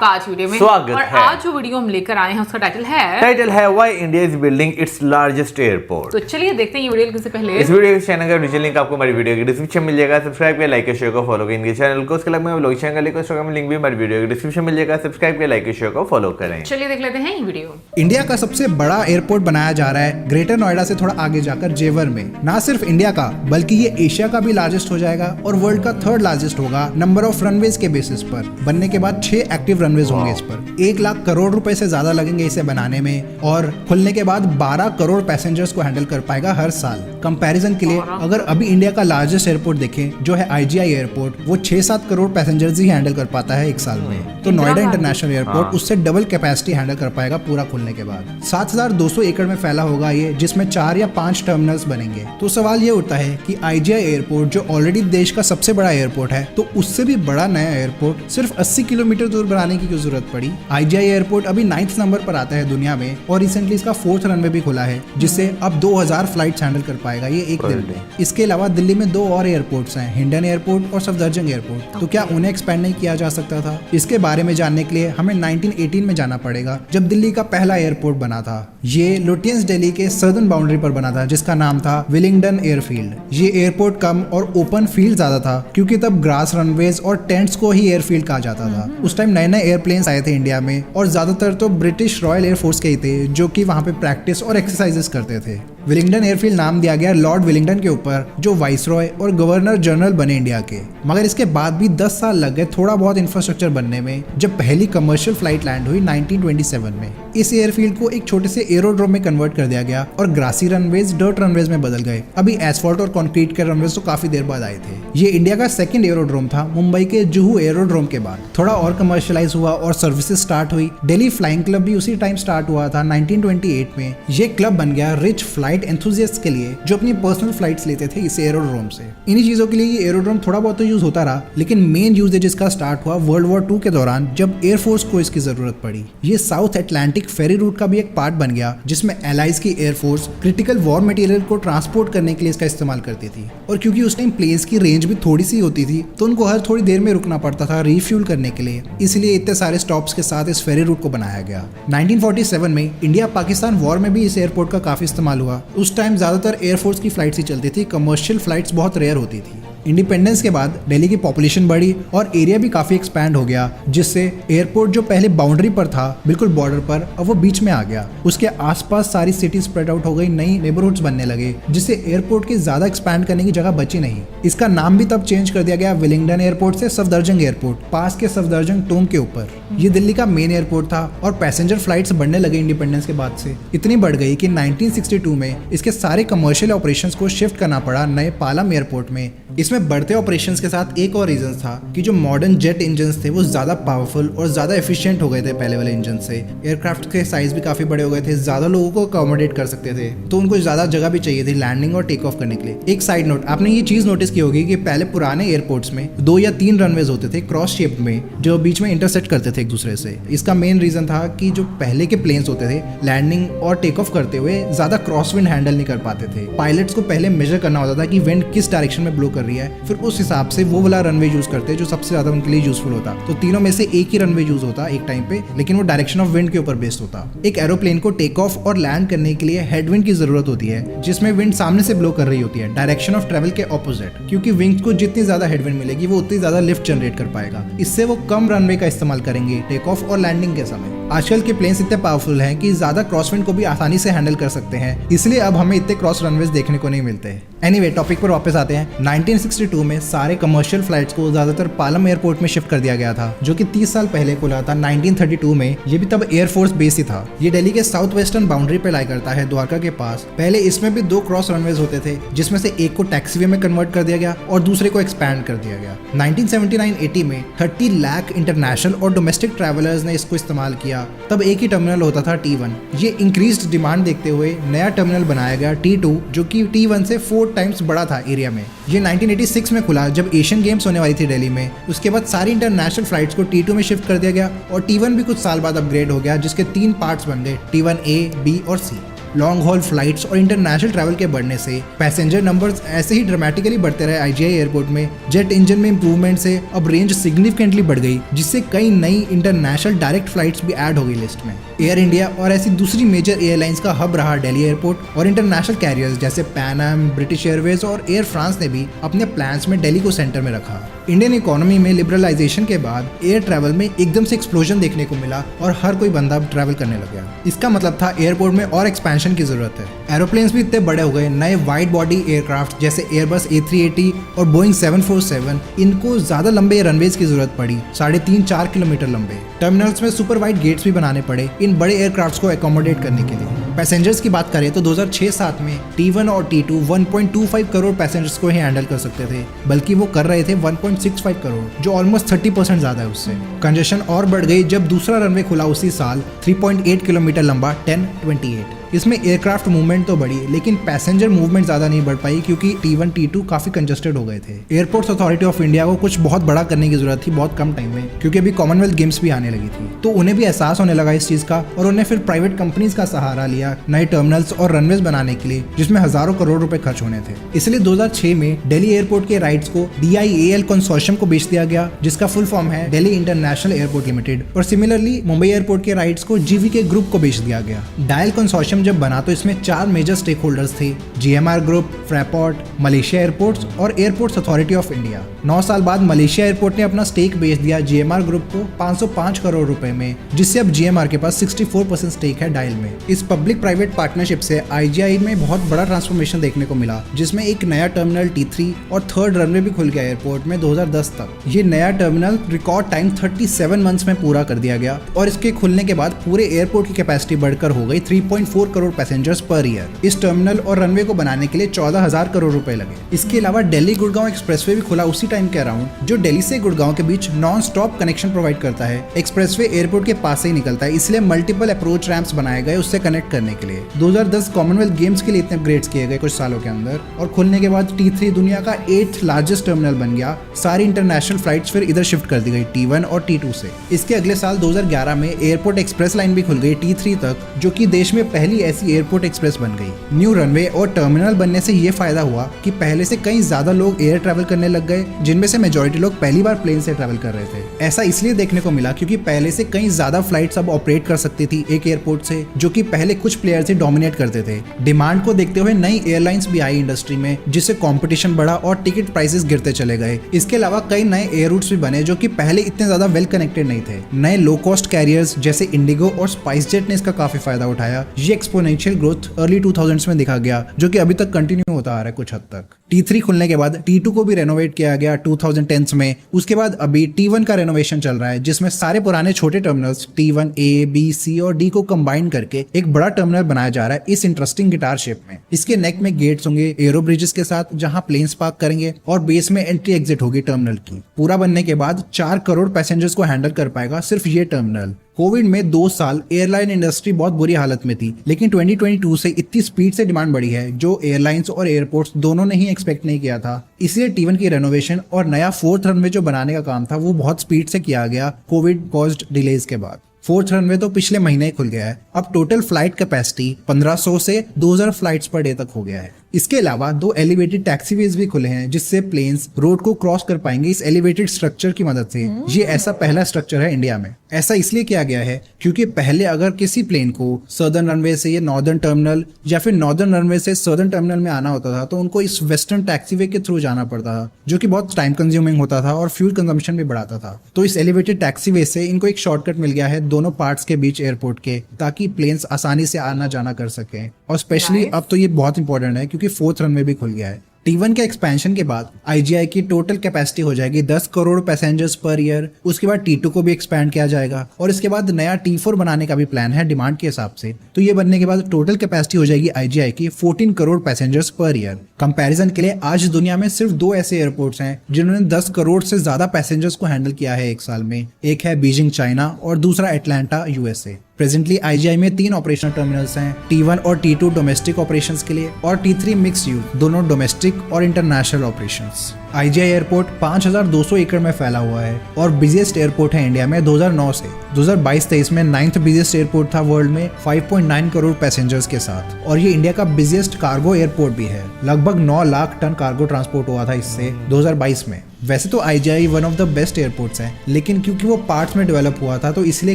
आपका आज वीडियो में स्वागत और है। आज जो वीडियो हम लेकर आए हैं उसका टाइटल है why India is building its largest airport. तो चलिए देखते हैं ये वीडियो से पहले इस वीडियो के चैनल का डिजिटल लिंक आपको हमारी वीडियो के डिस्क्रिप्शन में मिल जाएगा। सब्सक्राइब कर, लाइक, शेयर को फॉलो करें इनके चैनल को। उसके अलावा मैं ब्लॉग चैनल का लिंक इंस्टाग्राम लिंक भी हमारी वीडियो के डिस्क्रिप्शन में मिल जाएगा। सब्सक्राइब कर, लाइक, शेयर को फॉलो करें। चलिए देख लेते हैं ये वीडियो। इंडिया का सबसे बड़ा एयरपोर्ट बनाया जा रहा है ग्रेटर नोएडा से थोड़ा आगे जाकर जेवर में। ना सिर्फ इंडिया का बल्कि ये एशिया का भी लार्जेस्ट हो जाएगा और वर्ल्ड का थर्ड लार्जेस्ट होगा नंबर ऑफ रनवेज के बेसिस पर। बनने के बाद 6 एक्टिव रनवेज होंगे इस पर। 1 लाख करोड़ रुपए से ज्यादा लगेंगे इसे बनाने में और खुलने के बाद 12 करोड़ पैसेंजर्स को हैंडल कर पाएगा हर साल। कंपैरिजन के लिए अगर अभी इंडिया का लार्जेस्ट एयरपोर्ट देखें जो है IGI एयरपोर्ट, वो 6-7 करोड़ पैसेंजर्स ही हैंडल कर पाता है एक साल में। तो नोएडा इंटरनेशनल एयरपोर्ट उससे डबल कैपेसिटी हैंडल कर पाएगा पूरा खुलने के बाद। 7200 एकड़ में फैला होगा ये, जिसमें 4 या 5 टर्मिनल्स बनेंगे। तो सवाल ये उठता है कि IGI एयरपोर्ट जो ऑलरेडी देश का सबसे बड़ा एयरपोर्ट है, तो उससे भी बड़ा नया एयरपोर्ट सिर्फ 80 किलोमीटर दूर बनाने की क्यों जरूरत पड़ी। IGI एयरपोर्ट अभी 9th नंबर पर आता है दुनिया में और रिसेंटली इसका 4th रनवे भी खुला है, जिससे अब 2000 फ्लाइट्स हैंडल कर पाएगा ये एक दिन में। इसके अलावा दिल्ली में 2 और एयरपोर्ट्स हैं, हिंडन एयरपोर्ट और सफदरजंग एयरपोर्ट। तो क्या उन्हें एक्सपेंड नहीं किया जा सकता था? इसके बारे में जानने के लिए हमें 1918 में जाना पड़ेगा, जब दिल्ली का पहला एयरपोर्ट बना था। ये लुटियंस दिल्ली के सर्दर्न बाउंड्री पर बना था, जिसका नाम था विलिंगडन एयरफील्ड। ये एयरपोर्ट कम और ओपन फील्ड ज्यादा था, क्योंकि तब ग्रास रनवेज और टेंट्स को ही एयरफील्ड कहा जाता था। उस टाइम नए नए एयरप्लेन्स आए थे इंडिया में और ज्यादातर तो ब्रिटिश रॉयल एयरफोर्स के ही थे, जो कि वहाँ पे प्रैक्टिस और एक्सरसाइजेस करते थे। विलिंगडन एयरफील्ड नाम दिया गया लॉर्ड विलिंगडन के ऊपर, जो वाइसरॉय और गवर्नर जनरल बने इंडिया के। मगर इसके बाद भी 10 साल लग गए थोड़ा बहुत इंफ्रास्ट्रक्चर बनने में, जब पहली कमर्शियल फ्लाइट लैंड हुई 1927 में। इस एयरफील्ड को एक छोटे से एरोड्रोम में कन्वर्ट कर दिया गया और ग्रासी रनवेज डर्ट रनवेज में बदल गए। अभी एसफॉल्ट और कंक्रीट के रनवेज तो काफी देर बाद आए थे। ये इंडिया का सेकंड एरोड्रोम था, मुंबई के जुहू एरोड्रोम के बाद। थोड़ा और कमर्शियलाइज हुआ और सर्विसेज स्टार्ट हुई। दिल्ली फ्लाइंग क्लब भी उसी टाइम स्टार्ट हुआ था 1928 में। ये क्लब बन गया रिच फ्लाइट एंथुसियास्ट के लिए, जो अपनी पर्सनल फ्लाइट्स लेते थे इस एरोड्रोम से। इन्हीं चीजों के लिए ये एरोड्रोम थोड़ा बहुत तो यूज होता रहा, लेकिन मेन यूजेज इसका स्टार्ट हुआ वर्ल्ड वॉर 2 के दौरान, जब एयरफोर्स को इसकी जरूरत पड़ी। ये साउथ अटलांटिक फेरी रूट का भी एक पार्ट बन गया, जिसमें एलाइज की एयरफोर्स क्रिटिकल वॉर मटेरियल को ट्रांसपोर्ट करने के लिए इसका इस्तेमाल करती थी। और क्योंकि उस टाइम प्लेन्स की रेंज भी थोड़ी सी होती थी, तो उनको हर थोड़ी देर में रुकना पड़ता था रिफ्यूल करने के लिए। इसलिए इतने सारे स्टॉप्स के साथ इस फेरी रूट को बनाया गया। 1947 में इंडिया पाकिस्तान वॉर में भी इस एयरपोर्ट का काफी इस्तेमाल हुआ। उस टाइम ज्यादातर एयरफोर्स की फ्लाइट्स ही चलती थी, कमर्शियल फ्लाइट्स बहुत रेयर होती थी। इंडिपेंडेंस के बाद दिल्ली की पॉपुलेशन बढ़ी और एरिया भी काफी एक्सपैंड हो गया, जिससे एयरपोर्ट जो पहले बाउंड्री पर था बिल्कुल बॉर्डर पर, अब वो बीच में आ गया। उसके आसपास सारी सिटी स्प्रेड आउट हो गई, नई नेबरहुड्स बनने लगे, जिससे एयरपोर्ट की ज्यादा एक्सपैंड करने की जगह बची नहीं। इसका नाम भी तब चेंज कर दिया गया विलिंगडन एयरपोर्ट से सफदरजंग एयरपोर्ट, पास के सफदरजंग टोम के ऊपर। ये दिल्ली का मेन एयरपोर्ट था और पैसेंजर फ्लाइट्स बढ़ने लगे इंडिपेंडेंस के बाद से। इतनी बढ़ गई कि 1962 में इसके सारे कमर्शियल ऑपरेशंस को शिफ्ट करना पड़ा नए पालम एयरपोर्ट में। इसमें बढ़ते ऑपरेशंस के साथ एक और रीजन था कि जो मॉडर्न जेट इंजन्स थे वो ज्यादा पावरफुल और ज्यादा एफिशिएंट हो गए थे पहले वाले इंजन से। एयरक्राफ्ट के साइज भी काफी बड़े हो गए थे, ज्यादा लोगों को अकोमोडेट कर सकते थे, तो उनको ज्यादा जगह भी चाहिए थी लैंडिंग और टेक ऑफ करने के लिए। एक साइड नोट, आपने ये चीज नोटिस की होगी कि पहले पुराने एयरपोर्ट्स में 2 या 3 रनवेज होते थे क्रॉस शेप में, जो बीच में इंटरसेक्ट करते थे एक दूसरे से। इसका मेन रीजन था कि जो पहले के प्लेन्स होते थे लैंडिंग और टेक ऑफ करते हुए ज्यादा क्रॉस विंड हैंडल नहीं कर पाते थे। पायलट्स को पहले मेजर करना होता था कि विंड किस डायरेक्शन में ब्लो कर रही है, फिर उस हिसाब से वो वाला रनवे यूज करते जो सबसे ज्यादा उनके लिए यूजफुल होता। तो तीनों में से एक ही रनवे यूज होता एक टाइम पे, लेकिन वो डायरेक्शन ऑफ विंड के ऊपर बेस्ड होता। एक एरोप्लेन को टेक ऑफ और लैंड करने के लिए हेडविंड की जरूरत होती है, जिसमें विंड सामने से ब्लो कर रही होती है डायरेक्शन ऑफ ट्रेवल के ऑपोजिट, क्योंकि विंग्स को जितनी ज्यादा हेडविंड मिलेगी वो उतनी ज्यादा लिफ्ट जनरेट कर पाएगा। इससे वो कम रनवे का इस्तेमाल करेंगे टेक ऑफ और लैंडिंग के समय। आजकल के प्लेन्स इतने पावरफुल हैं कि ज्यादा क्रॉसविंड को भी आसानी से हैंडल कर सकते हैं, इसलिए अब हमें इतने क्रॉस रनवेज देखने को नहीं मिलते। एनीवे, टॉपिक पर वापस आते हैं। 1962 में सारे कमर्शियल फ्लाइट्स को ज्यादातर पालम एयरपोर्ट में शिफ्ट कर दिया गया था, जो कि 30 साल पहले खुला था 1932 में। ये भी तब एयरफोर्स बेस ही था। ये दिल्ली के साउथ वेस्टर्न बाउंड्री पे लाई करता है, द्वारका के पास। पहले इसमें भी 2 क्रॉस रनवेज होते थे, जिसमें से एक को टैक्सीवे में कन्वर्ट कर दिया गया और दूसरे को एक्सपैंड कर दिया गया। 1979-80 में 30 लाख इंटरनेशनल और डोमेस्टिक ट्रैवलर्स ने इसको इस्तेमाल किया। तब एक ही टर्मिनल होता था T1। ये इंक्रीज्ड डिमांड देखते हुए नया टर्मिनल बनाया गया T2, जो कि T1 से 4 टाइम्स बड़ा था एरिया में। ये 1986 में खुला, जब एशियन गेम्स होने वाली थी दिल्ली में। उसके बाद सारी इंटरनेशनल फ्लाइट्स को T2 में शिफ्ट कर दिया गया और T1 भी कुछ साल बाद अपग्रेड हो गया, जिसके 3 पार्ट्स बन गए, T1A, B और C। लॉन्ग हॉल फ्लाइट्स और इंटरनेशनल ट्रैवल के बढ़ने से पैसेंजर नंबर्स ऐसे ही ड्रामेटिकली बढ़ते रहे IGI एयरपोर्ट में। जेट इंजन में इंप्रूवमेंट से अब रेंज सिग्निफिकेंटली बढ़ गई, जिससे कई नई इंटरनेशनल डायरेक्ट फ्लाइट्स भी ऐड हो गई लिस्ट में। एयर इंडिया और ऐसी दूसरी मेजर एयरलाइंस का हब रहा दिल्ली एयरपोर्ट, और इंटरनेशनल कैरियर्स जैसे पैन एम, ब्रिटिश एयरवेज और एयर फ्रांस ने भी अपने प्लान्स में दिल्ली को सेंटर में रखा। इंडियन इकोनॉमी में लिबरलाइजेशन के बाद एयर ट्रैवल में एकदम से एक्सप्लोजन देखने को मिला और हर कोई बंदा ट्रैवल करने लग गया। इसका मतलब था एयरपोर्ट में और एक्सपेंशन की जरूरत है। एरोप्लेन्स भी इतने बड़े हो गए, नए वाइड बॉडी एयरक्राफ्ट जैसे एयरबस A380 और बोइंग 747, इनको ज्यादा लंबे रनवेज की जरूरत पड़ी, 3.5-4 किलोमीटर लंबे। टर्मिनल्स में सुपर वाइड गेट्स भी बनाने पड़े इन बड़े एयरक्राफ्ट्स को एकोमोडेट करने के लिए। पैसेंजर्स की बात करें तो 2006-07 में T1 और T2 1.25 करोड़ पैसेंजर्स को ही हैंडल कर सकते थे, बल्कि वो कर रहे थे 1.65 करोड़, जो ऑलमोस्ट 30% ज्यादा है उससे। कंजेशन और बढ़ गई जब दूसरा रनवे खुला उसी साल, 3.8 किलोमीटर लंबा 1028। इसमें एयरक्राफ्ट मूवमेंट तो बढ़ी, लेकिन पैसेंजर मूवमेंट ज्यादा नहीं बढ़ पाई क्योंकि T1 T2 काफी कंजस्टेड हो गए थे। एयरपोर्ट्स अथॉरिटी ऑफ इंडिया को कुछ बहुत बड़ा करने की जरूरत थी बहुत कम टाइम में, क्योंकि अभी कॉमनवेल्थ गेम्स भी आने लगी थी, तो उन्हें भी एहसास होने लगा इस चीज का, और उन्हें फिर प्राइवेट कंपनीज का सहारा लिया नए टर्मिनल्स और रनवेज बनाने के लिए, जिसमें हजारों करोड़ रुपए खर्च होने थे। इसलिए 2006 में दिल्ली एयरपोर्ट के राइट्स को DIAL कंसोर्शियम को बेच दिया गया, जिसका फुल फॉर्म है दिल्ली इंटरनेशनल एयरपोर्ट लिमिटेड। और सिमिलरली मुंबई एयरपोर्ट के राइट्स को GVK ग्रुप को बेच दिया गया। डायल कंसोर्शियम जब बना तो इसमें 4 मेजर स्टेक होल्डर्स थे, GMR ग्रुप, फ्रैपॉर्ट, मलेशिया एयरपोर्ट्स और एयरपोर्ट्स अथॉरिटी ऑफ इंडिया। 9 साल बाद मलेशिया एयरपोर्ट ने अपना स्टेक बेच दिया GMR ग्रुप को 505 करोड़ रुपए में, जिससे अब GMR के पास 64% स्टेक है डायल में। इस पब्लिक प्राइवेट पार्टनरशिप से IGI में बहुत बड़ा ट्रांसफॉर्मेशन देखने को मिला, जिसमें एक नया टर्मिनल T3 और थर्ड रनवे भी खुल गया एयरपोर्ट में 2010 तक। ये नया टर्मिनल रिकॉर्ड टाइम 37 मंथ्स में पूरा कर दिया गया, और इसके खुलने के बाद पूरे एयरपोर्ट की कैपेसिटी बढ़कर हो गई 3.4 करोड़ पैसेंजर्स पर ईयर। इस टर्मिनल और रनवे को बनाने के लिए 14,000 करोड़ रुपए लगे। इसके अलावा दिल्ली गुड़गांव एक्सप्रेसवे भी खुला उसी टाइम के अराउंड, जो दिल्ली से गुड़गांव के बीच नॉन स्टॉप कनेक्शन प्रोवाइड करता है। एक्सप्रेसवे एयरपोर्ट के पास से ही निकलता है, इसलिए मल्टीपल अप्रोच रैंप्स बनाए गए उससे कनेक्ट करने के लिए। 2010 कॉमनवेल्थ गेम्स के लिए इतने अपग्रेड्स किए गए कुछ सालों के अंदर, और खुलने के बाद T3 दुनिया का 8th लार्जेस्ट टर्मिनल बन गया। सारी इंटरनेशनल फ्लाइट्स फिर इधर शिफ्ट कर दी गई T1 और T2 से। इसके अगले साल 2011 में एयरपोर्ट एक्सप्रेस लाइन भी खुल गई T3 तक, जो कि देश में पहली ऐसी एयरपोर्ट एक्सप्रेस बन गई। न्यू रनवे और टर्मिनल बनने से ये फायदा हुआ कि पहले से कई ज्यादा लोग एयर ट्रैवल करने लग गए, जिनमें से मेजॉरिटी लोग पहली बार प्लेन से ट्रैवल कर रहे थे। ऐसा इसलिए देखने को मिला क्योंकि पहले से कई ज्यादा फ्लाइट्स अब ऑपरेट कर सकती थी एक एयरपोर्ट से, जो कि पहले कुछ प्लेयर्स ही डोमिनेट करते थे। डिमांड को देखते हुए नई एयरलाइंस भी आई इंडस्ट्री में, जिससे कंपटीशन बढ़ा और टिकट प्राइसेस गिरते चले गए। इसके अलावा कई नए एयर रूट्स भी बने जो कि पहले इतने ज्यादा वेल कनेक्टेड नहीं थे। नए लो कॉस्ट कैरियर्स जैसे इंडिगो और स्पाइस जेट ने इसका काफी फायदा उठाया। ये एक्सपोनेंशियल ग्रोथ अर्ली 2000s में दिखा गया, जो कि अभी तक कंटिन्यू होता आ रहा है कुछ हद तक। T3 खुलने के बाद T2 को भी रेनोवेट किया गया 2010s में। उसके बाद अभी T1 का रेनोवेशन चल रहा है, जिसमें सारे पुराने छोटे terminals T1 A, B, C और D को कंबाइन करके एक बड़ा टर्मिनल बनाया जा रहा है इस इंटरेस्टिंग गिटार शेप में। इसके नेक में गेट्स होंगे एरो ब्रिजेस के साथ, जहां प्लेन्स पार्क करेंगे, और बेस में एंट्री एग्जिट होगी टर्मिनल की। पूरा बनने के बाद 4 करोड़ पैसेंजर्स को हैंडल कर पाएगा सिर्फ ये टर्मिनल। कोविड में 2 साल एयरलाइन इंडस्ट्री बहुत बुरी हालत में थी, लेकिन 2022 से इतनी स्पीड से डिमांड बढ़ी है जो एयरलाइंस और एयरपोर्ट्स दोनों ने ही एक्सपेक्ट नहीं किया था। इसलिए T1 की रेनोवेशन और नया 4th रनवे जो बनाने का काम था वो बहुत स्पीड से किया गया कोविड कॉज्ड डिलेज के बाद। 4th रनवे तो पिछले महीने ही खुल गया है। अब टोटल फ्लाइट कैपेसिटी 1500 से 2000 फ्लाइट्स पर डे तक हो गया है। इसके अलावा 2 एलिवेटेड टैक्सीवेज भी खुले हैं, जिससे प्लेन्स रोड को क्रॉस कर पाएंगे इस एलिवेटेड स्ट्रक्चर की मदद से। ये ऐसा पहला स्ट्रक्चर है इंडिया में। ऐसा इसलिए किया गया है क्योंकि पहले अगर किसी प्लेन को सदर्न रनवे से नॉर्दर्न टर्मिनल या फिर नॉर्दर्न रनवे से सदर्न टर्मिनल में आना होता था, तो उनको इस वेस्टर्न टैक्सीवे के थ्रू जाना पड़ता था, जो कि बहुत टाइम कंज्यूमिंग होता था और फ्यूल कंजम्पशन भी बढ़ाता था। तो इस एलिवेटेड टैक्सीवे से इनको एक शॉर्टकट मिल गया है दोनों पार्ट्स के बीच एयरपोर्ट के, ताकि प्लेन्स आसानी से आना जाना कर सकें। और स्पेशली अब तो ये बहुत इंपॉर्टेंट है क्योंकि 4th रनवे भी खुल गया है। T1 के एक्सपेंशन के बाद IGI की टोटल कैपेसिटी हो जाएगी 10 करोड़ पैसेंजर्स पर ईयर। उसके बाद T2 को भी एक्सपैंड किया जाएगा, और इसके बाद नया T4 बनाने का भी प्लान है डिमांड के हिसाब से। तो ये बनने के बाद टोटल कैपेसिटी हो जाएगी IGI की 14 crore passengers per year. Comparison के लिए आज दुनिया में सिर्फ 2 ऐसे एयरपोर्ट्स हैं जिन्होंने 10 करोड़ से ज्यादा पैसेंजर्स को हैंडल किया है एक साल में। एक है बीजिंग चाइना और दूसरा एटलांटा USA। प्रेजेंटली IGI में 3 ऑपरेशनल टर्मिनल्स हैं, T1 और T2 डोमेस्टिक ऑपरेशंस के लिए और T3 मिक्स यूज, दोनों डोमेस्टिक और इंटरनेशनल ऑपरेशंस। IGI एयरपोर्ट 5200 एकड़ में फैला हुआ है और बिजिएस्ट एयरपोर्ट है इंडिया में 2009 से। 2022-23 में 9th बिजिएस्ट एयरपोर्ट था वर्ल्ड में 5.9 करोड़ पैसेंजर्स के साथ, और ये इंडिया का बिजिएस्ट कार्गो एयरपोर्ट भी है। लगभग 9 लाख टन कार्गो ट्रांसपोर्ट हुआ था इससे 2022 में। वैसे तो IGI one of the best airports हैं, लेकिन क्योंकि वो पार्ट्स में डेवलप हुआ था तो इसलिए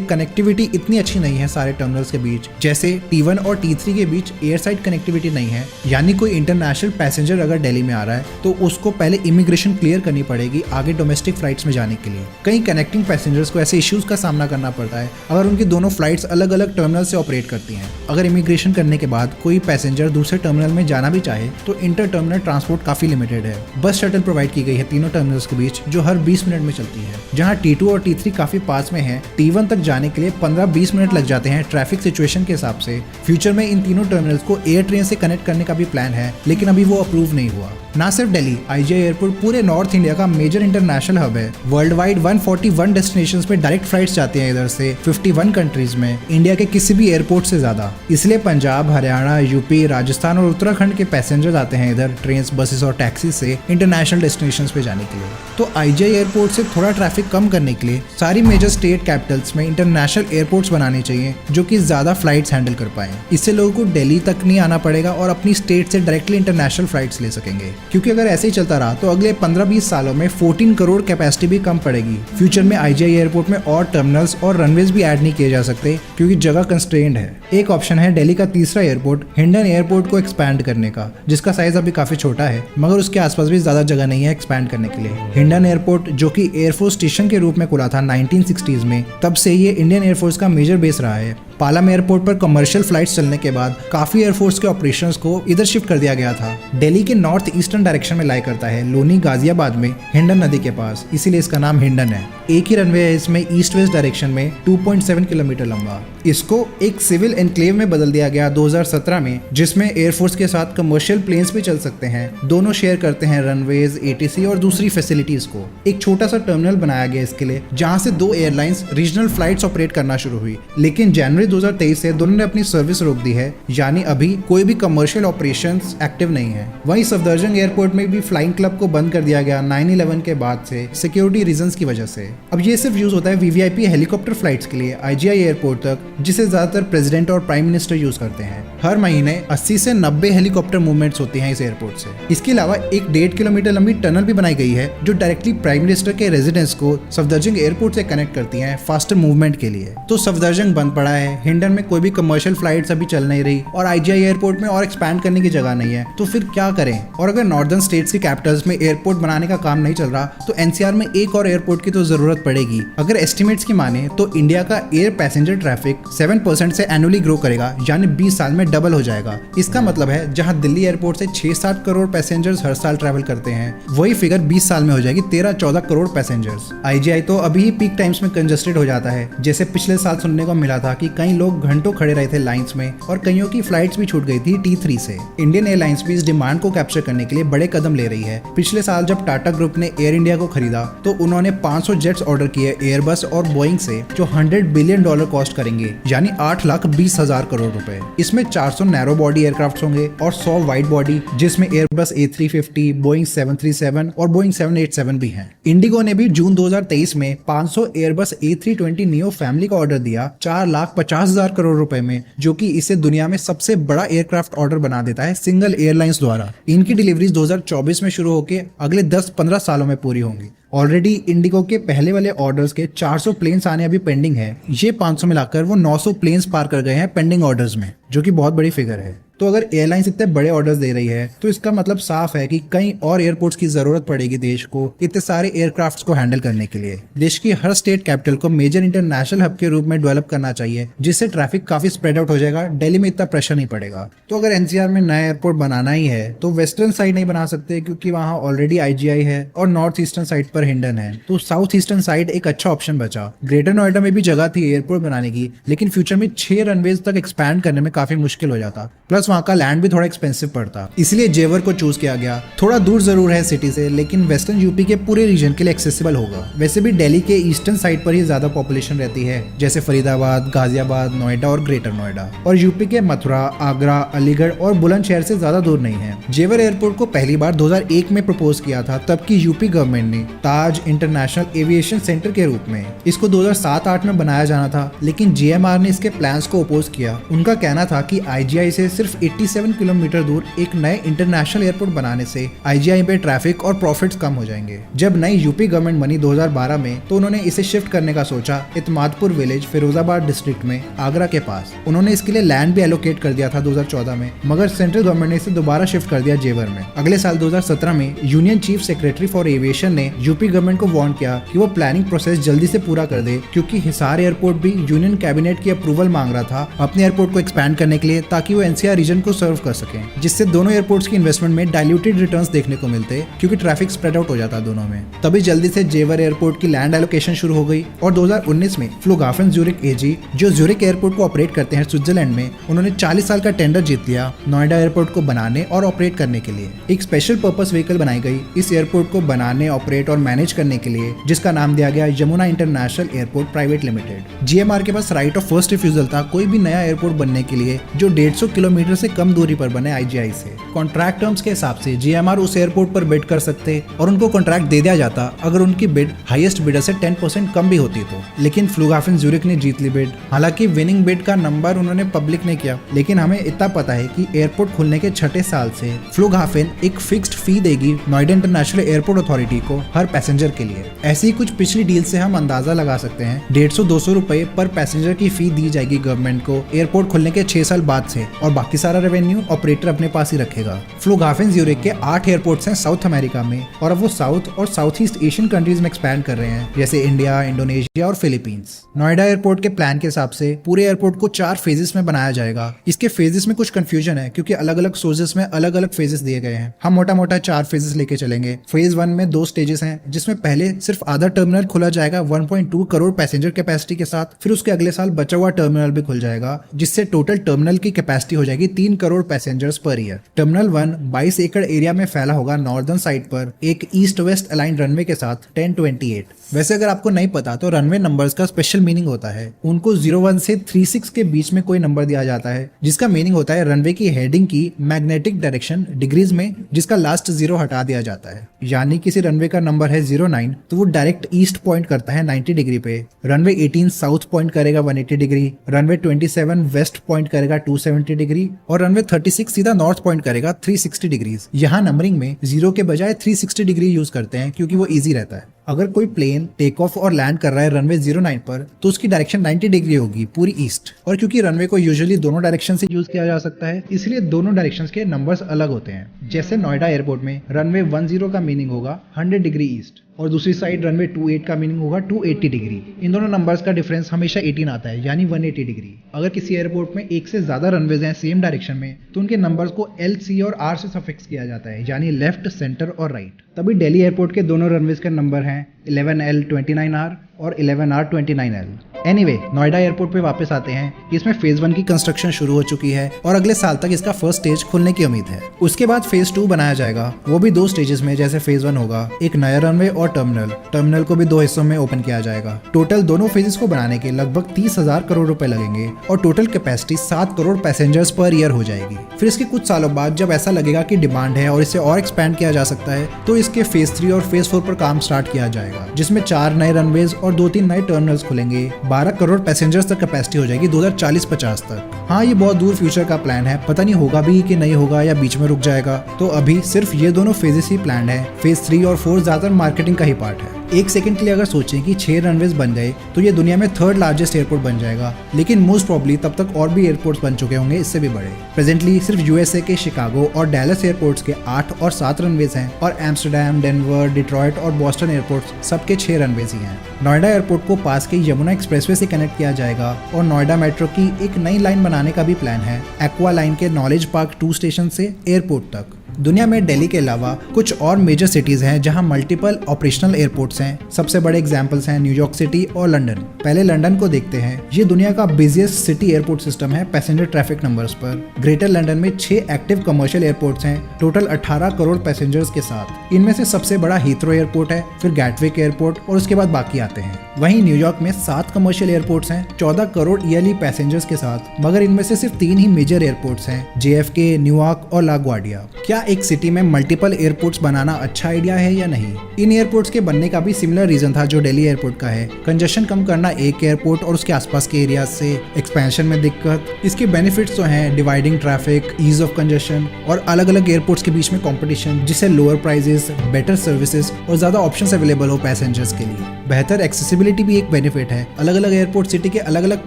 कनेक्टिविटी इतनी अच्छी नहीं है सारे टर्मिनल्स के बीच। जैसे T1 और T3 के बीच एयर साइड कनेक्टिविटी नहीं है, यानी कोई इंटरनेशनल पैसेंजर अगर दिल्ली में आ रहा है तो उसको पहले इमिग्रेशन क्लियर करनी पड़ेगी आगे डोमेस्टिक फ्लाइट्स में जाने के लिए। कई कनेक्टिंग पैसेंजर्स को ऐसे इश्यूज का सामना करना पड़ता है अगर उनकी दोनों फ्लाइट्स अलग अलग टर्मिनल से ऑपरेट करती हैं। अगर इमिग्रेशन करने के बाद कोई पैसेंजर दूसरे टर्मिनल में जाना भी चाहे तो इंटर टर्मिनल ट्रांसपोर्ट काफी लिमिटेड है। बस शटल प्रोवाइड की गई है तीनों टर्मिनल्स के बीच जो हर 20 मिनट में चलती है। जहां T2 और T3 काफी पास में है, T1 तक जाने के लिए 15-20 मिनट लग जाते हैं ट्रैफिक सिचुएशन के हिसाब से। फ्यूचर में इन तीनों टर्मिनल्स को एयर ट्रेन से कनेक्ट करने का भी प्लान है, लेकिन अभी वो अप्रूव नहीं हुआ। ना सिर्फ दिल्ली, IGI एयरपोर्ट पूरे नॉर्थ इंडिया का मेजर इंटरनेशनल हब है। वर्ल्ड वाइड 141 डेस्टिनेशंस पे डायरेक्ट फ्लाइट्स जाती हैं इधर से 51 कंट्रीज में, इंडिया के किसी भी एयरपोर्ट से ज्यादा। इसलिए पंजाब, हरियाणा, यूपी, राजस्थान और उत्तराखंड के पैसेंजर्स आते हैं इधर ट्रेन, बसेस और टैक्सी से इंटरनेशनल डेस्टिनेशंस पे जाने के लिए। तो IGI एयरपोर्ट से थोड़ा ट्रैफिक कम करने के लिए सारी मेजर स्टेट कैपिटल्स में इंटरनेशनल एयरपोर्ट्स बनाने चाहिए जो कि ज्यादा फ्लाइट्स हैंडल कर पाए। इससे लोगों को दिल्ली तक नहीं आना पड़ेगा और अपनी स्टेट से डायरेक्टली इंटरनेशनल फ्लाइट्स ले सकेंगे। क्योंकि अगर ऐसे ही चलता रहा तो अगले 15-20 सालों में 14 करोड़ कैपेसिटी भी कम पड़ेगी। फ्यूचर में IGI एयरपोर्ट में और टर्मिनल्स और रनवेज भी ऐड नहीं किए जा सकते क्योंकि जगह कंस्ट्रेंड है। एक ऑप्शन है दिल्ली का तीसरा एयरपोर्ट हिंडन एयरपोर्ट को एक्सपैंड करने का, जिसका साइज अभी काफी छोटा है मगर उसके आसपास भी ज्यादा जगह नहीं है एक्सपैंड करने के लिए। हिंडन एयरपोर्ट जो कि एयरफोर्स स्टेशन के रूप में खुला था 1960s में, तब से ये इंडियन एयरफोर्स का मेजर बेस रहा है। पालम एयरपोर्ट पर कमर्शियल फ्लाइट्स चलने के बाद काफी एयरफोर्स के ऑपरेशंस को इधर शिफ्ट कर दिया गया था। दिल्ली के नॉर्थ ईस्टर्न डायरेक्शन में लाई करता है, लोनी गाजियाबाद में हिंडन नदी के पास, इसीलिए इसका नाम हिंडन है। एक ही रनवे है इसमें ईस्ट वेस्ट डायरेक्शन में 2.7 किलोमीटर लंबा। इसको एक सिविल एनक्लेव में बदल दिया गया 2017 में, जिसमें एयरफोर्स के साथ कमर्शियल प्लेन्स भी चल सकते हैं। दोनों शेयर करते हैं रनवेज, ATC और दूसरी फैसिलिटीज को। एक छोटा सा टर्मिनल बनाया गया इसके लिए, जहां से 2 एयरलाइंस रीजनल फ्लाइट्स ऑपरेट करना शुरू हुई, लेकिन जनवरी 2023 से दोनों ने अपनी सर्विस रोक दी है, यानी अभी कोई भी कमर्शियल ऑपरेशंस एक्टिव नहीं है। वहीं सफदरजंग एयरपोर्ट में भी फ्लाइंग क्लब को बंद कर दिया गया 9/11 के बाद से सिक्योरिटी रीजंस की वजह से। अब ये सिर्फ यूज होता है VVIP हेलीकॉप्टर फ्लाइट्स के लिए IGI एयरपोर्ट तक, जिसे ज्यादातर प्रेसिडेंट और प्राइम मिनिस्टर यूज करते हैं। हर महीने 80 से 90 हेलीकॉप्टर मूवमेंट्स होती हैं इस एयरपोर्ट से। इसके अलावा एक 1.5 किलोमीटर लंबी टनल भी बनाई गई है जो डायरेक्टली प्राइम मिनिस्टर के रेजिडेंस को सफदरजंग एयरपोर्ट से कनेक्ट करती है फास्टर मूवमेंट के लिए। तो सफदरजंग बंद पड़ा है, हिंडन में कोई भी कमर्शियल फ्लाइट्स अभी चल नहीं रही और IGI एयरपोर्ट में और एक्सपैंड करने की जगह नहीं है, तो फिर क्या करें? और अगर नॉर्दर्न स्टेट्स की कैपिटल्स में एयरपोर्ट बनाने का काम नहीं चल रहा तो NCR में एक और एयरपोर्ट की तो जरूरत पड़ेगी। अगर एस्टिमेट्स की माने तो इंडिया का एयर पैसेंजर ट्रैफिक 7% से एनुअली ग्रो करेगा, यानी 20 साल में डबल हो जाएगा। इसका मतलब है जहां दिल्ली एयरपोर्ट से 6-7 करोड़ पैसेंजर्स हर साल ट्रैवल करते हैं, वही फिगर 20 साल में हो जाएगी 13-14 करोड़ पैसेंजर्स। IGI तो अभी ही पीक टाइम्स में कंजस्टेड हो जाता है, जैसे पिछले साल सुनने को मिला था कि कई लोग घंटों खड़े रहे थे लाइंस में और कईयों की फ्लाइट्स भी छूट गई थी T3 से। इंडियन एयरलाइंस भी इस डिमांड को कैप्चर करने के लिए बड़े कदम ले रही है। पिछले साल जब टाटा ग्रुप ने एयर इंडिया को खरीदा तो उन्होंने 500 जेट्स ऑर्डर किए एयरबस और बोइंग से, जो $100 बिलियन कॉस्ट करेंगे, यानी 8,20,000 करोड़ रुपए। इसमें 400 नैरो बॉडी एयरक्राफ्ट होंगे और 100 वाइड बॉडी, जिसमें एयरबस A350, बोइंग 737 और बोइंग 787 भी हैं। इंडिगो ने भी जून 2023 में 500 एयरबस A320 नियो फैमिली का ऑर्डर दिया 4,50,000 करोड़ रुपए में, जो कि इसे दुनिया में सबसे बड़ा एयरक्राफ्ट ऑर्डर बना देता है सिंगल एयरलाइंस द्वारा। इनकी डिलीवरीज 2024 में शुरू होकर अगले 10-15 सालों में पूरी होंगी। ऑलरेडी इंडिगो के पहले वाले ऑर्डर्स के 400 प्लेन्स आने अभी पेंडिंग है। ये 500 मिलाकर वो 900 प्लेन्स पार कर गए हैं पेंडिंग ऑर्डर्स में, जो कि बहुत बड़ी फिगर है। तो अगर एयरलाइंस इतने बड़े ऑर्डर्स दे रही है तो इसका मतलब साफ है कि कई और एयरपोर्ट्स की जरूरत पड़ेगी देश को इतने सारे एयरक्राफ्ट्स को हैंडल करने के लिए। देश की हर स्टेट कैपिटल को मेजर इंटरनेशनल हब के रूप में डेवलप करना चाहिए, जिससे ट्रैफिक काफी स्प्रेड आउट हो जाएगा, दिल्ली में इतना प्रेशर नहीं पड़ेगा। तो अगर NCR में नया एयरपोर्ट बनाना ही है तो वेस्टर्न साइड नहीं बना सकते क्योंकि वहाँ ऑलरेडी IGI है और नॉर्थ ईस्टर्न साइड पर हिंडन है, तो साउथ ईस्टर्न साइड एक अच्छा ऑप्शन बचा। ग्रेटर नोएडा में भी जगह थी एयरपोर्ट बनाने की, लेकिन फ्यूचर में 6 रनवेज तक एक्सपैंड करने में काफी मुश्किल हो जाता, प्लस प्लस वहाँ का लैंड भी थोड़ा एक्सपेंसिव पड़ता, इसलिए जेवर को चूज किया गया। थोड़ा दूर जरूर है सिटी से, लेकिन वेस्टर्न यूपी के पूरे रीजन के लिए एक्सेसिबल होगा। वैसे भी दिल्ली के ईस्टर्न साइड पर ही ज्यादा पॉपुलेशन रहती है, जैसे फरीदाबाद, गाजियाबाद, नोएडा और ग्रेटर नोएडा, और यूपी के मथुरा, आगरा, अलीगढ़ और बुलंदशहर से ज्यादा दूर नहीं है। जेवर एयरपोर्ट को पहली बार 2001 में प्रपोज किया था, तब की यूपी गवर्नमेंट ने ताज इंटरनेशनल एविएशन सेंटर के रूप में। इसको 2007-8 में बनाया जाना था, लेकिन जीएमआर ने इसके प्लान्स को अपोज किया। उनका कहना था कि आईजीआई से सिर्फ 87 किलोमीटर दूर एक नए इंटरनेशनल एयरपोर्ट बनाने से आईजीआई में ट्रैफिक और प्रॉफिट्स कम हो जाएंगे। जब नई यूपी गवर्नमेंट बनी 2012 में, तो उन्होंने इसे शिफ्ट करने का सोचा इतमादपुर विलेज, फिरोजाबाद डिस्ट्रिक्ट में, आगरा के पास। उन्होंने इसके लिए लैंड भी एलोकेट कर दिया था 2014 में, मगर सेंट्रल गवर्नमेंट ने इसे दोबारा शिफ्ट कर दिया जेवर में। अगले साल 2017 में union chief secretary for aviation ने यूपी गवर्नमेंट को वार्न किया कि वो प्लानिंग प्रोसेस जल्दी से पूरा कर दे, क्योंकि हिसार एयरपोर्ट भी यूनियन कैबिनेट की अप्रूवल मांग रहा था अपने एयरपोर्ट को एक्सपैंड करने के लिए, ताकि वो एनसीआर रीजन को सर्व कर सके, जिससे दोनों एयरपोर्ट्स की इन्वेस्टमेंट में डाइल्यूटेड रिटर्न्स देखने को मिलते, क्योंकि ट्रैफिक स्प्रेड आउट हो जाता दोनों में। तभी जल्दी से जेवर एयरपोर्ट की लैंड एलोकेशन शुरू हो गई और 2019 में फ्लुगहाफन ज्यूरिक एजी, जो ज्यूरिक एयरपोर्ट को ऑपरेट करते हैं स्विट्जरलैंड में, उन्होंने 40 साल का टेंडर जीत लिया नोएडा एयरपोर्ट को बनाने और ऑपरेट करने के लिए। एक स्पेशल पर्पस व्हीकल बनाई गई इस एयरपोर्ट को बनाने, ऑपरेट और मैनेज करने के लिए, जिसका नाम दिया गया Yamuna international airport private limited. GMR के पास राइट ऑफ फर्स्ट रिफ्यूजल था कोई भी नया एयरपोर्ट बनने के लिए जो 150 किलोमीटर से कम दूरी पर बने आईजीआई से। कॉन्ट्रैक्ट टर्म्स के हिसाब से जीएमआर उस एयरपोर्ट पर बिड कर सकते और उनको कॉन्ट्रैक्ट दे दिया जाता अगर उनकी बिड हाईएस्ट बिडर से 10% कम भी होती तो। लेकिन फ्लुगहाफन ज्यूरिक ने जीत ली बिड। हालांकि विनिंग बिड का नंबर उन्होंने पब्लिक नहीं किया, लेकिन हमें इतना पता है कि एयरपोर्ट खुलने के 6ठे साल से फ्लुगहाफन एक फिक्स्ड फी देगी नोएडा इंटरनेशनल एयरपोर्ट अथॉरिटी को हर पैसेंजर के लिए। ऐसी ही कुछ पिछली डील से हम अंदाजा लगा सकते हैं 150-200 रुपए पर पैसेंजर की फी दी जाएगी गवर्नमेंट को एयरपोर्ट खुलने के 6 साल बाद से, और बाकी सारा रेवेन्यू ऑपरेटर अपने पास ही रखेगा। फ्लुगहाफन ज्यूरिक के 8 एयरपोर्ट्स हैं साउथ अमेरिका में, और अब वो साउथ और साउथ ईस्ट एशियन कंट्रीज में एक्सपैंड कर रहे हैं, जैसे इंडिया, इंडोनेशिया और फिलीपींस। नोएडा एयरपोर्ट के प्लान के हिसाब से पूरे एयरपोर्ट को 4 फेजेस में बनाया जाएगा। इसके फेजेस में कुछ कंफ्यूजन है, क्योंकि अलग अलग सोर्सेस में अलग अलग फेजेस दिए गए हैं। हम मोटा मोटा 4 फेजेस लेके चलेंगे। फेज 1 में 2 स्टेजेस हैं, जिसमें पहले सिर्फ आधा टर्मिनल खुला जाएगा 1.2 करोड़ पैसेंजर कैपेसिटी के साथ। फिर उसके अगले साल बचा हुआ टर्मिनल भी खुल जाएगा, जिससे टोटल टर्मिनल की कैपेसिटी हो जाएगी 3 crore passengers per year. Terminal 1 22 एकड़ एरिया में फैला होगा नॉर्दर्न साइड पर एक ईस्ट वेस्ट अलाइन रनवे के साथ 1028। वैसे अगर आपको नहीं पता तो रनवे नंबर्स का स्पेशल मीनिंग होता है। उनको 01 से 36 के बीच में कोई नंबर दिया जाता है, जिसका मीनिंग होता है रनवे की हेडिंग की मैग्नेटिक डायरेक्शन डिग्रीज में, जिसका लास्ट 0 हटा दिया जाता है। यानी किसी रनवे का नंबर है 09 तो वो डायरेक्ट ईस्ट पॉइंट करता है 90 डिग्री पे। रनवे 18 साउथ पॉइंट करेगा 180 डिग्री, रनवे 27 वेस्ट पॉइंट करेगा 270 डिग्री, और रनवे 36 सीधा नॉर्थ पॉइंट करेगा 360 डिग्रीज। यहाँ नंबरिंग में 0 के बजाय 360 डिग्री यूज करते हैं, क्योंकि वो इजी रहता है। अगर कोई प्लेन टेक ऑफ और लैंड कर रहा है रनवे 09 पर, तो उसकी डायरेक्शन 90 डिग्री होगी, पूरी ईस्ट। और क्योंकि रनवे को यूजुअली दोनों डायरेक्शन से यूज किया जा सकता है, इसलिए दोनों डायरेक्शंस के नंबर्स अलग होते हैं। जैसे नोएडा एयरपोर्ट में रनवे 10 का मीनिंग होगा 100 डिग्री ईस्ट, और दूसरी साइड रनवे 28 का मीनिंग होगा 280 डिग्री। इन दोनों नंबर्स का डिफरेंस हमेशा 18 आता है, यानी 180 डिग्री। अगर किसी एयरपोर्ट में एक से ज्यादा रनवेज हैं सेम डायरेक्शन में, तो उनके नंबर्स को L, C और R से सफिक्स किया जाता है, यानी लेफ्ट, सेंटर और राइट। तभी दिल्ली एयरपोर्ट के दोनों रनवेज का नंबर हैं 11L 29R और 11R 29L। Anyway, Noida airport पे वापस आते हैं। इसमें फेज 1 की कंस्ट्रक्शन शुरू हो चुकी है और अगले साल तक इसका फर्स्ट स्टेज खुलने की उम्मीद है। उसके बाद फेज 2 बनाया जाएगा, वो भी 2 स्टेजेस में, जैसे फेज 1 होगा। एक नया रनवे और टर्मिनल को भी 2 हिस्सों में ओपन किया जाएगा। टोटल दोनों फेजेस को बनाने के लगभग 30,000 करोड़ रुपए लगेंगे और total capacity 7 crore passengers per year हो जाएगी। फिर इसके कुछ सालों बाद जब ऐसा लगेगा कि डिमांड है और इसे और एक्सपैंड किया जा सकता है, तो इसके फेज 3 और फेज 4 पर काम स्टार्ट किया जाएगा, जिसमें 4 नए रनवेज और 2-3 नए टर्मिनल्स खुलेंगे। 12 करोड़ पैसेंजर्स तक कैपेसिटी हो जाएगी 2040-50 तक। हाँ, ये बहुत दूर फ्यूचर का प्लान है, पता नहीं होगा भी कि नहीं होगा या बीच में रुक जाएगा। तो अभी सिर्फ ये दोनों फेजेस ही प्लान है। फेज 3 और 4 ज्यादातर मार्केटिंग का ही पार्ट है। एक सेकंड के लिए अगर सोचें कि 6 रनवेज बन गए तो ये दुनिया में 3rd लार्जेस्ट एयरपोर्ट बन जाएगा, लेकिन मोस्ट प्रॉब्ली तब तक और भी एयरपोर्ट्स बन चुके होंगे इससे भी बड़े। प्रेजेंटली सिर्फ यूएसए के शिकागो और डैलस एयरपोर्ट्स के 8 और 7 रनवेज हैं, और एम्स्टर्डम, डेनवर, डिट्रॉइट और बॉस्टन एयरपोर्ट्स सबके 6 रनवेज ही हैं। नोएडा एयरपोर्ट को पास के यमुना एक्सप्रेसवे से कनेक्ट किया जाएगा और नोएडा मेट्रो की एक नई लाइन बनाने का भी प्लान है, एक्वा लाइन के नॉलेज पार्क 2 स्टेशन से एयरपोर्ट तक। दुनिया में दिल्ली के अलावा कुछ और मेजर सिटीज हैं जहां मल्टीपल ऑपरेशनल एयरपोर्ट्स हैं। सबसे बड़े एग्जांपल्स हैं न्यूयॉर्क सिटी और लंदन। पहले लंदन को देखते हैं। ये दुनिया का बिजिएस्ट सिटी एयरपोर्ट सिस्टम है पैसेंजर ट्रैफिक नंबर्स पर। ग्रेटर लंदन में 6 एक्टिव कमर्शियल एयरपोर्ट्स हैं टोटल 18 करोड़ पैसेंजर्स के साथ। इनमें से सबसे बड़ा हीथ्रो एयरपोर्ट है, फिर गैटविक एयरपोर्ट और उसके बाद बाकी आते हैं। वहीं न्यूयॉर्क में 7 कमर्शियल एयरपोर्ट्स हैं 14 करोड़ ईयरली पैसेंजर्स के साथ, मगर इनमें से सिर्फ 3 ही मेजर एयरपोर्ट्स हैं, JFK, न्यूयॉर्क और लाग्वार्डिया। क्या एक सिटी में मल्टीपल एयरपोर्ट्स बनाना अच्छा आइडिया है या नहीं? इन एयरपोर्ट्स के बनने का भी सिमिलर रीजन था जो दिल्ली एयरपोर्ट का है। कंजेशन कम करना एक एयरपोर्ट और उसके आसपास के एरियाज से, एक्सपेंशन में दिक्कत। इसके बेनिफिट्स तो हैं dividing traffic, ease of congestion और अलग अलग एयरपोर्ट्स के बीच में कंपटीशन, जिससे लोअर प्राइसेस, बेटर सर्विसेज और ज्यादा ऑप्शंस अवेलेबल हो पैसेंजर्स के लिए। बेहतर एक्सेसिबिलिटी भी एक बेनिफिट है। अलग अलग एयरपोर्ट सिटी के अलग अलग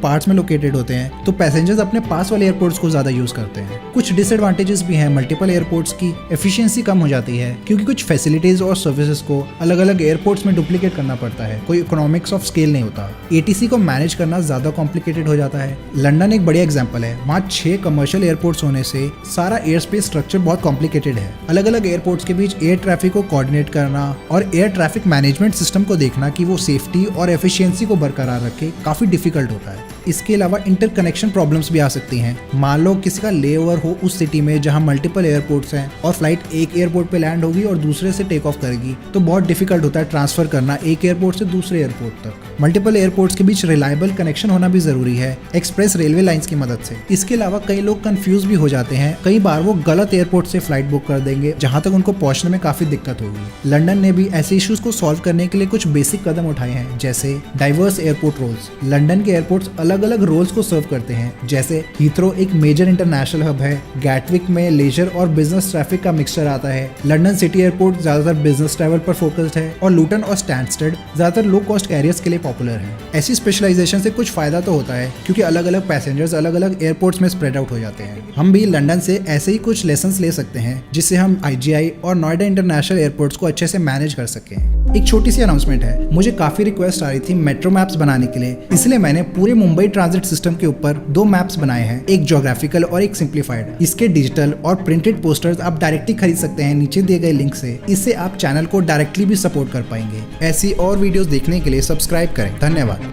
पार्ट्स में लोकेटेड होते हैं, तो पैसेंजर्स अपने पास वाले एयरपोर्ट्स को ज्यादा यूज करते हैं। कुछ डिसएडवांटेजेस भी हैं मल्टीपल एयरपोर्ट्स की। एफिशिएंसी कम हो जाती है क्योंकि कुछ फैसिलिटीज और सर्विसेज को अलग अलग एयरपोर्ट्स में डुप्लीकेट करना पड़ता है, कोई इकोनॉमिक्स ऑफ स्केल नहीं होता। ATC को मैनेज करना ज्यादा कॉम्प्लिकेटेड हो जाता है। लंदन एक बढ़िया एग्जांपल है। वहाँ 6 कमर्शियल एयरपोर्ट्स होने से सारा एयर स्पेस स्ट्रक्चर बहुत कॉम्प्लिकेटेड है। अलग अलग एयरपोर्ट्स के बीच एयर ट्रैफिक को कोऑर्डिनेट करना और एयर ट्रैफिक मैनेजमेंट सिस्टम को देखना कि वो सेफ्टी और एफिशिएंसी को बरकरार रखे काफी डिफिकल्ट होता है। इसके अलावा इंटरकनेक्शन प्रॉब्लम्स भी आ सकती हैं। मान लो किसी का लेओवर हो उस सिटी में जहां मल्टीपल एयरपोर्ट्स हैं और फ्लाइट एक एयरपोर्ट पे लैंड होगी और दूसरे से टेक ऑफ करेगी, तो बहुत डिफिकल्ट होता है ट्रांसफर करना एक एयरपोर्ट से दूसरे एयरपोर्ट तक। मल्टीपल एयरपोर्ट्स के बीच रिलायबल कनेक्शन होना भी जरूरी है एक्सप्रेस रेलवे लाइंस की मदद से। इसके अलावा कई लोग कंफ्यूज भी हो जाते हैं। कई बार वो गलत एयरपोर्ट से फ्लाइट बुक कर देंगे जहां तक उनको पहुंचने में काफी दिक्कत होगी। लंदन ने भी ऐसे इश्यूज को सॉल्व करने के लिए कुछ बेसिक कदम उठाए हैं, जैसे डाइवर्स एयरपोर्ट रोल्स। लंदन के एयरपोर्ट्स अलग अलग रोल्स को सर्व करते हैं, जैसे हीथ्रो एक मेजर इंटरनेशनल हब है, गैटविक में लेजर और बिजनेस ट्रैफिक का मिक्सचर आता है, लंदन सिटी एयरपोर्ट ज्यादातर बिजनेस ट्रैवल पर फोकस्ड है और लूटन और स्टैनस्टेड ज्यादातर लो कॉस्ट कैरियर्स के लिए पॉपुलर है। ऐसी स्पेशलाइजेशन से कुछ फायदा तो होता है क्योंकि अलग अलग पैसेंजर्स अलग अलग एयरपोर्ट्स में स्प्रेड आउट हो जाते हैं। हम भी लंदन से ऐसे ही कुछ लेसन्स ले सकते हैं जिससे हम IGI और नोएडा इंटरनेशनल एयरपोर्ट्स को अच्छे से मैनेज कर सकें। एक छोटी सी अनाउंसमेंट है, मुझे काफी रिक्वेस्ट आ रही थी मेट्रो मैप्स बनाने के लिए, इसलिए मैंने पूरे मुंबई ट्रांजिट सिस्टम के ऊपर 2 मैप्स बनाए हैं, एक ज्योग्राफिकल और एक सिंप्लीफाइड। इसके डिजिटल और प्रिंटेड पोस्टर्स आप डायरेक्टली खरीद सकते हैं नीचे दिए गए लिंक से। इससे आप चैनल को डायरेक्टली भी सपोर्ट कर पाएंगे। ऐसी और वीडियोस देखने के लिए सब्सक्राइब करें। धन्यवाद।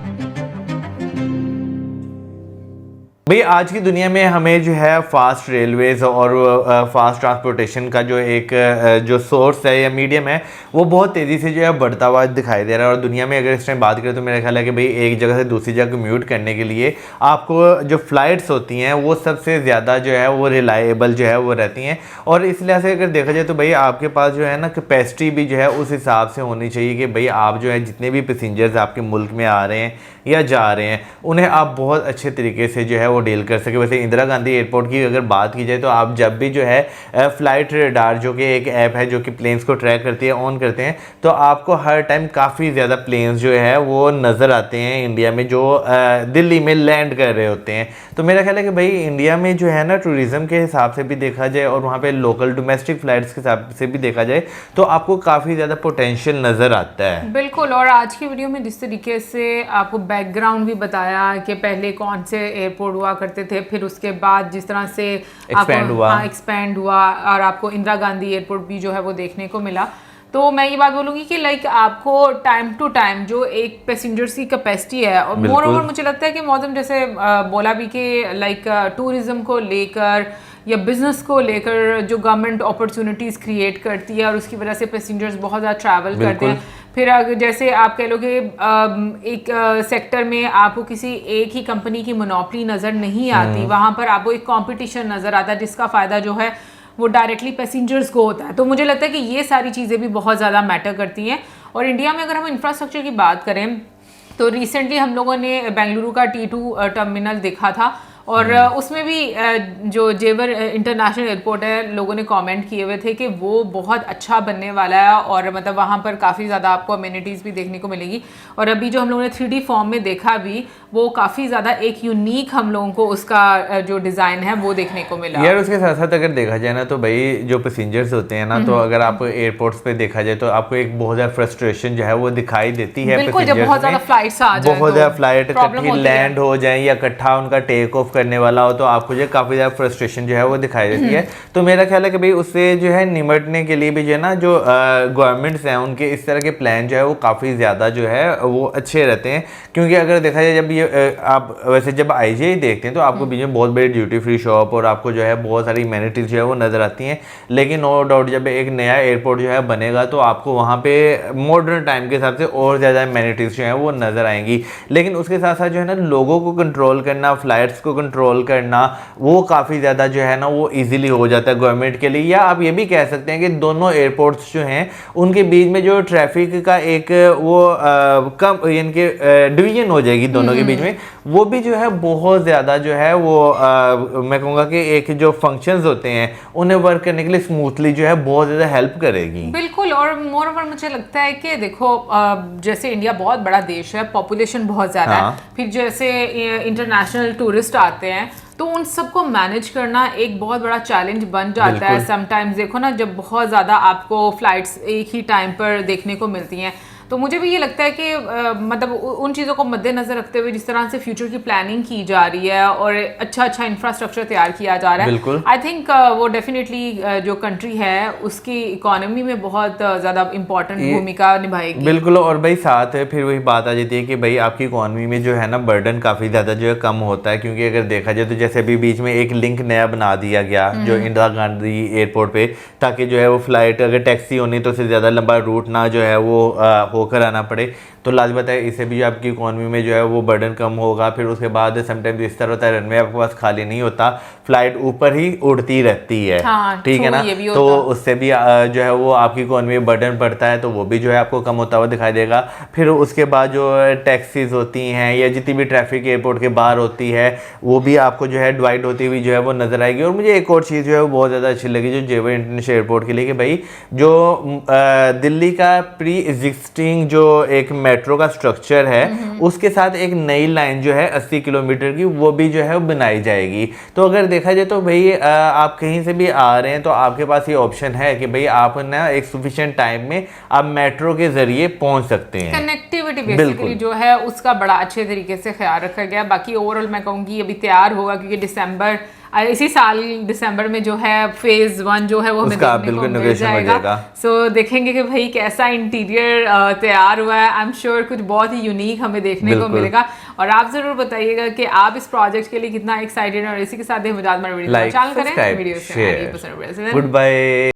भाई आज की दुनिया में हमें जो है फास्ट रेलवेज और फास्ट ट्रांसपोर्टेशन का जो एक जो सोर्स है या मीडियम है वो बहुत तेज़ी से जो है बढ़ता हुआ दिखाई दे रहा है। और दुनिया में अगर इस टाइम बात करें तो मेरा ख्याल है कि भाई एक जगह से दूसरी जगह कम्यूट करने के लिए आपको जो फ्लाइट्स होती हैं वो सबसे ज़्यादा जो है वो रिलायबल जो है वो रहती हैं। और इस लिहाज से अगर देखा जाए तो भाई आपके पास जो है ना कैपेसिटी भी जो है उस हिसाब से होनी चाहिए कि भाई आप जो है जितने भी पैसेंजर्स आपके मुल्क में आ रहे हैं या जा रहे हैं उन्हें आप बहुत अच्छे तरीके से जो है वो डील कर सके। वैसे इंदिरा गांधी एयरपोर्ट की अगर बात की जाए तो आप जब भी जो है फ्लाइट रेडार जो कि एक ऐप है जो कि प्लेन्स को ट्रैक करती है ऑन करते हैं तो आपको हर टाइम काफ़ी ज़्यादा प्लेन्स जो है वो नज़र आते हैं इंडिया में जो दिल्ली में लैंड कर रहे होते हैं। तो मेरा ख्याल है कि भाई इंडिया में जो है ना टूरिज़्म के हिसाब से भी देखा जाए और वहाँ पे लोकल डोमेस्टिक फ्लाइट्स के हिसाब से भी देखा जाए तो आपको काफ़ी ज़्यादा पोटेंशियल नज़र आता है। बिल्कुल। और आज की वीडियो में जिस तरीके से आपको बैकग्राउंड भी बताया कि पहले कौन से एयरपोर्ट हुआ करते थे, फिर उसके बाद जिस तरह से एक्सपैंड हुआ और आपको इंदिरा गांधी एयरपोर्ट भी जो है वो देखने को मिला, तो मैं ये बात बोलूँगी कि लाइक आपको टाइम टू टाइम जो एक पैसेंजर्स की कैपेसिटी है और मोर ओवर मुझे लगता है कि मौसम जैसे बोला भी कि लाइक टूरिज़्म को लेकर या बिजनेस को लेकर जो गवर्नमेंट अपॉर्चुनिटीज़ क्रिएट करती है और उसकी वजह से पैसेंजर्स बहुत ज़्यादा ट्रैवल करते हैं। फिर अगर जैसे आप कह लो कि एक सेक्टर में आपको किसी एक ही कंपनी की मोनोपोली नज़र नहीं आती, वहाँ पर आपको एक कंपटीशन नज़र आता है जिसका फ़ायदा जो है वो डायरेक्टली पैसेंजर्स को होता है। तो मुझे लगता है कि ये सारी चीज़ें भी बहुत ज़्यादा मैटर करती हैं। और इंडिया में अगर हम इंफ्रास्ट्रक्चर की बात करें तो रिसेंटली हम लोगों ने बेंगलुरु का T2 टर्मिनल देखा था और उसमें भी जो जेवर इंटरनेशनल एयरपोर्ट है लोगों ने कमेंट किए हुए थे कि वो बहुत अच्छा बनने वाला है और मतलब वहाँ पर काफ़ी ज़्यादा आपको अमेनिटीज़ भी देखने को मिलेगी। और अभी जो हम लोगों ने 3D फॉर्म में देखा भी वो काफ़ी ज़्यादा एक यूनिक हम लोगों को उसका जो डिज़ाइन है वो देखने को मिला। यार उसके साथ साथ अगर देखा जाए ना तो भाई जो पैसेंजर्स होते हैं ना तो अगर आप एयरपोर्ट्स पे देखा जाए तो आपको एक बहुत ज़्यादा फ्रस्ट्रेशन जो है वो दिखाई देती है। बिल्कुल, जब बहुत ज़्यादा फ्लाइट्स आ जाए, बहुत ज़्यादा फ्लाइट इकट्ठी लैंड हो जाए या इकट्ठा उनका टेक ऑफ करने वाला हो तो आपको जो है काफ़ी ज़्यादा फ्रस्ट्रेशन जो है वो दिखाई देती है। तो मेरा ख्याल है कि भाई उससे जो है निमटने के लिए भी जो है ना, जो गवर्नमेंट्स हैं उनके इस तरह के प्लान जो है वो काफ़ी ज़्यादा जो है वो अच्छे रहते हैं। क्योंकि अगर देखा जाए जब ये आप वैसे जब IGI देखते हैं तो आपको बीच में बहुत बड़ी ड्यूटी फ्री शॉप और आपको जो है बहुत सारी एमेनिटीज जो है वो नज़र आती हैं। लेकिन नो डाउट जब एक नया एयरपोर्ट जो है बनेगा तो आपको वहाँ पे मॉडर्न टाइम के हिसाब से और ज़्यादा एमेनिटीज जो है वो नज़र आएंगी। लेकिन उसके साथ साथ जो है ना, लोगों को कंट्रोल करना, फ्लाइट्स को कंट्रोल करना, वो काफ़ी ज़्यादा जो है ना वो ईजिली हो जाता है गवर्नमेंट के लिए। या आप ये भी कह सकते हैं कि दोनों एयरपोर्ट्स जो हैं उनके बीच में जो ट्रैफिक का एक वो कम यानी कि डिवीजन हो जाएगी दोनों के बीच में, वो भी जो है बहुत ज़्यादा जो है वो मैं कहूँगा कि एक जो फंक्शंस होते हैं उन्हें वर्क करने के लिए स्मूथली जो है बहुत ज़्यादा हेल्प करेगी। बिल्कुल। और मोर ओवर मुझे लगता है कि देखो जैसे इंडिया बहुत बड़ा देश है, पॉपुलेशन बहुत ज़्यादा है, फिर जैसे इंटरनेशनल टूरिस्ट आते हैं तो उन सबको मैनेज करना एक बहुत बड़ा चैलेंज बन जाता है। समटाइम्स देखो ना, जब बहुत ज़्यादा आपको फ्लाइट्स एक ही टाइम पर देखने को मिलती हैं, तो मुझे भी ये लगता है कि मतलब उन चीज़ों को मद्देनजर रखते हुए जिस तरह से फ्यूचर की प्लानिंग की जा रही है और अच्छा इंफ्रास्ट्रक्चर तैयार किया जा रहा है, आई थिंक वो डेफिनेटली जो कंट्री है उसकी इकोनॉमी में बहुत ज़्यादा इंपॉर्टेंट भूमिका निभाएगी। बिल्कुल। और भाई साथ है फिर वही बात आ जाती है कि भाई आपकी इकोनॉमी में जो है ना बर्डन काफ़ी ज़्यादा जो है कम होता है। क्योंकि अगर देखा जाए तो जैसे अभी बीच में एक लिंक नया बना दिया गया जो इंदिरा गांधी एयरपोर्ट पे, ताकि जो है वो फ्लाइट अगर टैक्सी होनी तो उससे ज़्यादा लंबा रूट ना जो है वो होकर आना पड़े। तो लाजमत है इससे भी आपकी इकोनॉमी में जो है वो बर्डन कम होगा। फिर उसके बाद समटाइम्स इस तरह होता है रनवे आपके पास खाली नहीं होता, फ्लाइट ऊपर ही उड़ती रहती है। ठीक है ना, तो उससे भी जो है वो आपकी इकोनॉमी में बर्डन पड़ता है, तो वो भी जो है आपको कम होता हुआ दिखाई देगा। फिर उसके बाद जो टैक्सीज होती हैं या जितनी भी ट्रैफिक एयरपोर्ट के बाहर होती है वो भी आपको जो है डिवाइड होती हुई जो है वो नजर आएगी। और मुझे एक और चीज़ जो है वो बहुत ज़्यादा अच्छी लगी जो जेवर इंटरनेशनल एयरपोर्ट के लिए, कि भाई जो दिल्ली का प्री एग्जिस्टिंग जो एक मेट्रो का स्ट्रक्चर है उसके साथ एक नई लाइन जो है 80 किलोमीटर की वो भी जो है बनाई जाएगी। तो अगर देखा जाए तो भाई आप कहीं से भी आ रहे हैं तो आपके पास ये ऑप्शन है कि भाई आप ना एक सफिशिएंट टाइम में आप मेट्रो के जरिए पहुंच सकते हैं। कनेक्टिविटी बेसिकली जो है उसका बड़ा अच्छे तरीके से ख्याल रखा गया। बाकी ओवरऑल मैं कहूँगी अभी तैयार होगा क्योंकि इसी साल दिसंबर में जो है फेज 1 जो है वो हमें देखने को मिल जाएगा। सो देखेंगे कि भाई कैसा इंटीरियर तैयार हुआ है। आई एम श्योर कुछ बहुत ही यूनिक हमें देखने को मिलेगा। और आप जरूर बताइएगा कि आप इस प्रोजेक्ट के लिए कितना एक्साइटेड हैं। और इसी के साथ ही मुझे चैनल करें, वीडियो से गुड बाय।